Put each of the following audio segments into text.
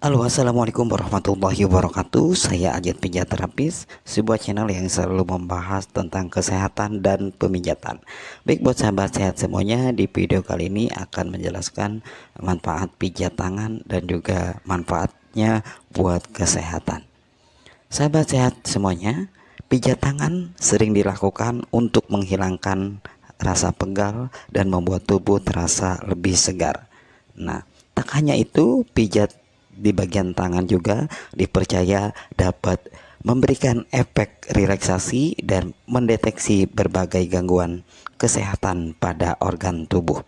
Halo, assalamualaikum warahmatullahi wabarakatuh. Saya Ajat Pijat Terapis, sebuah channel yang selalu membahas tentang kesehatan dan pemijatan. Baik, buat sahabat sehat semuanya, di video kali ini akan menjelaskan manfaat pijat tangan dan juga manfaatnya buat kesehatan. Sahabat sehat semuanya, pijat tangan sering dilakukan untuk menghilangkan rasa pegal dan membuat tubuh terasa lebih segar. Nah, tak hanya itu, pijat di bagian tangan juga dipercaya dapat memberikan efek relaksasi dan mendeteksi berbagai gangguan kesehatan pada organ tubuh,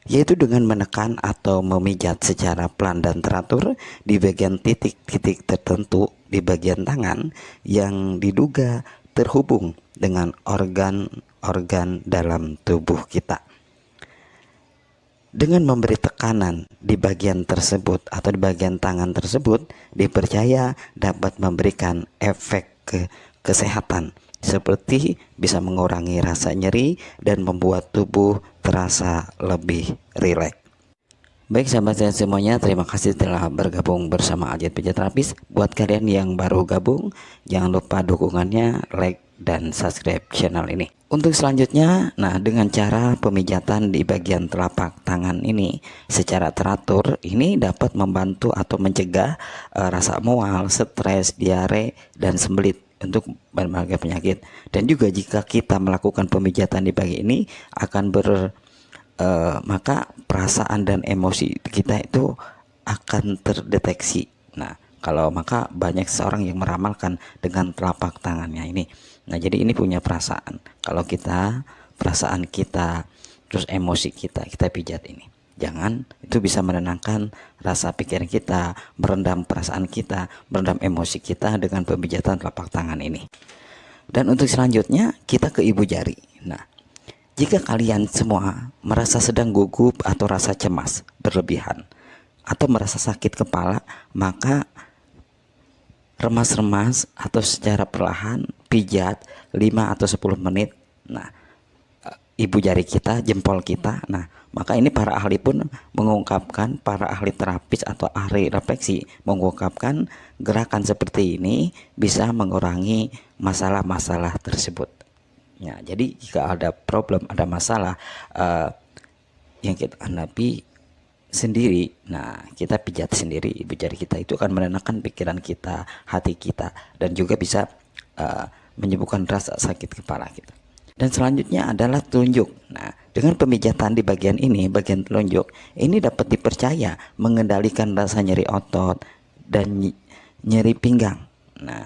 yaitu dengan menekan atau memijat secara pelan dan teratur di bagian titik-titik tertentu di bagian tangan yang diduga terhubung dengan organ-organ dalam tubuh kita. Dengan memberi tekanan di bagian tersebut atau di bagian tangan tersebut, dipercaya dapat memberikan efek kesehatan seperti bisa mengurangi rasa nyeri dan membuat tubuh terasa lebih rileks. Baik sahabat saya semuanya, terima kasih telah bergabung bersama Ajat Pijat Terapis. Buat kalian yang baru gabung, jangan lupa dukungannya, like dan subscribe channel ini. Untuk selanjutnya, nah dengan cara pemijatan di bagian telapak tangan ini secara teratur, ini dapat membantu atau mencegah rasa mual, stres, diare dan sembelit untuk berbagai penyakit. Dan juga jika kita melakukan pemijatan di bagian ini akan maka perasaan dan emosi kita itu akan terdeteksi. Nah, kalau maka banyak seorang yang meramalkan dengan telapak tangannya ini. Nah, jadi ini punya perasaan. Kalau perasaan kita, terus emosi kita pijat ini. Jangan, itu bisa menenangkan rasa pikiran kita, merendam perasaan kita, merendam emosi kita dengan pemijatan telapak tangan ini. Dan untuk selanjutnya kita ke ibu jari. Nah, jika kalian semua merasa sedang gugup atau rasa cemas berlebihan atau merasa sakit kepala, maka remas-remas atau secara perlahan pijat 5 atau 10 menit. Nah, ibu jari kita, jempol kita. Nah, maka ini para ahli pun mengungkapkan, para ahli terapis atau ahli refleksi mengungkapkan gerakan seperti ini bisa mengurangi masalah-masalah tersebut. Ya, jadi jika ada problem, ada masalah yang kita hadapi sendiri, nah kita pijat sendiri ibu jari kita, itu akan menenangkan pikiran kita, hati kita, dan juga bisa menyembuhkan rasa sakit kepala kita. Dan selanjutnya adalah telunjuk. Nah, dengan pemijatan di bagian ini, bagian telunjuk ini dapat dipercaya mengendalikan rasa nyeri otot dan nyeri pinggang. Nah,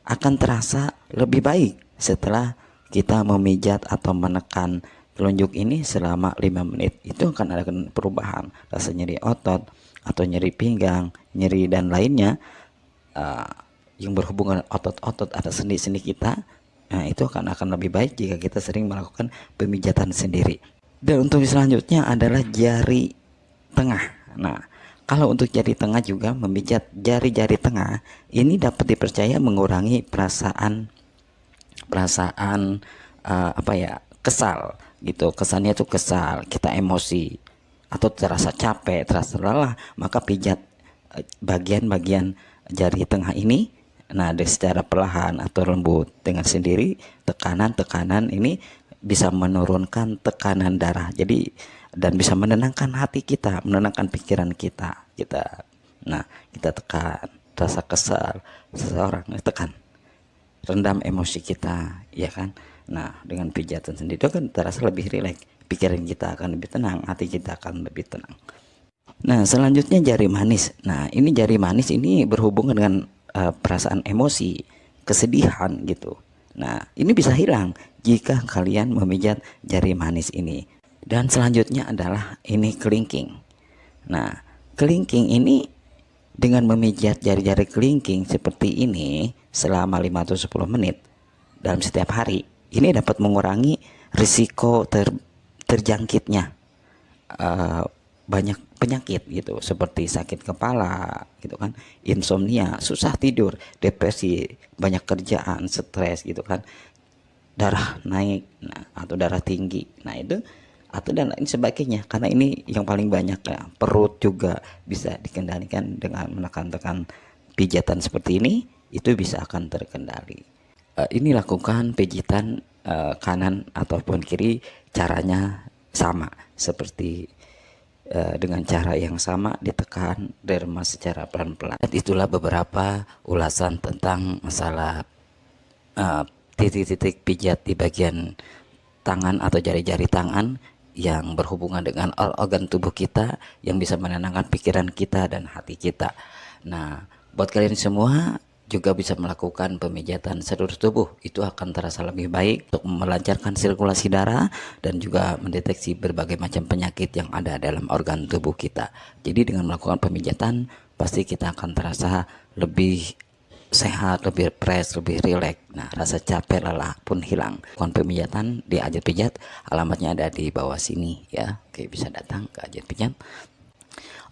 akan terasa lebih baik setelah kita memijat atau menekan telunjuk ini selama 5 menit. Itu akan ada perubahan rasa nyeri otot atau nyeri pinggang, nyeri dan lainnya yang berhubungan otot-otot atau sendi-sendi kita. Nah, itu akan lebih baik jika kita sering melakukan pemijatan sendiri. Dan untuk selanjutnya adalah jari tengah. Nah, kalau untuk jari tengah juga, memijat jari-jari tengah ini dapat dipercaya mengurangi perasaan kesal gitu. Kesannya tuh kesal, kita emosi atau terasa capek, terasa lelah, maka pijat bagian-bagian jari tengah ini, nah secara perlahan atau lembut dengan sendiri, tekanan ini bisa menurunkan tekanan darah, jadi dan bisa menenangkan hati kita, menenangkan pikiran kita. Nah, kita tekan rasa kesal seseorang, tekan, rendam emosi kita, ya kan. Nah, dengan pijatan sendiri itu kan terasa lebih rileks, pikiran kita akan lebih tenang, hati kita akan lebih tenang. Nah, selanjutnya jari manis. Nah, ini jari manis ini berhubungan dengan perasaan emosi, kesedihan gitu. Nah, ini bisa hilang jika kalian memijat jari manis ini. Dan selanjutnya adalah ini kelingking. Nah, kelingking ini dengan memijat jari-jari kelingking seperti ini selama 5 atau 10 menit dalam setiap hari, ini dapat mengurangi risiko terjangkitnya banyak penyakit gitu, seperti sakit kepala gitu kan, insomnia, susah tidur, depresi, banyak kerjaan, stres gitu kan, darah naik, nah, atau darah tinggi. Nah, itu atau dan lain sebagainya, karena ini yang paling banyak ya. Perut juga bisa dikendalikan dengan menekan-tekan pijatan seperti ini, itu bisa akan terkendali. Ini lakukan pijitan kanan ataupun kiri, caranya sama seperti dengan cara yang sama, ditekan derma secara pelan-pelan. Itulah beberapa ulasan tentang masalah titik-titik pijat di bagian tangan atau jari-jari tangan yang berhubungan dengan organ tubuh kita yang bisa menenangkan pikiran kita dan hati kita. Nah, buat kalian semua juga bisa melakukan pemijatan seluruh tubuh, itu akan terasa lebih baik untuk melancarkan sirkulasi darah dan juga mendeteksi berbagai macam penyakit yang ada dalam organ tubuh kita. Jadi dengan melakukan pemijatan pasti kita akan terasa lebih sehat, lebih fresh, lebih rileks. Nah, rasa capek lelah pun hilang. Lakukan pemijatan di Ajat Pijat, alamatnya ada di bawah sini ya. Oke, bisa datang ke Ajat Pijat.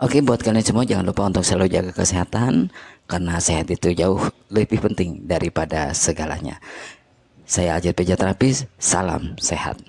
Oke, buat kalian semua jangan lupa untuk selalu jaga kesehatan, karena sehat itu jauh lebih penting daripada segalanya. Saya Ajat Pijat Terapis, salam sehat.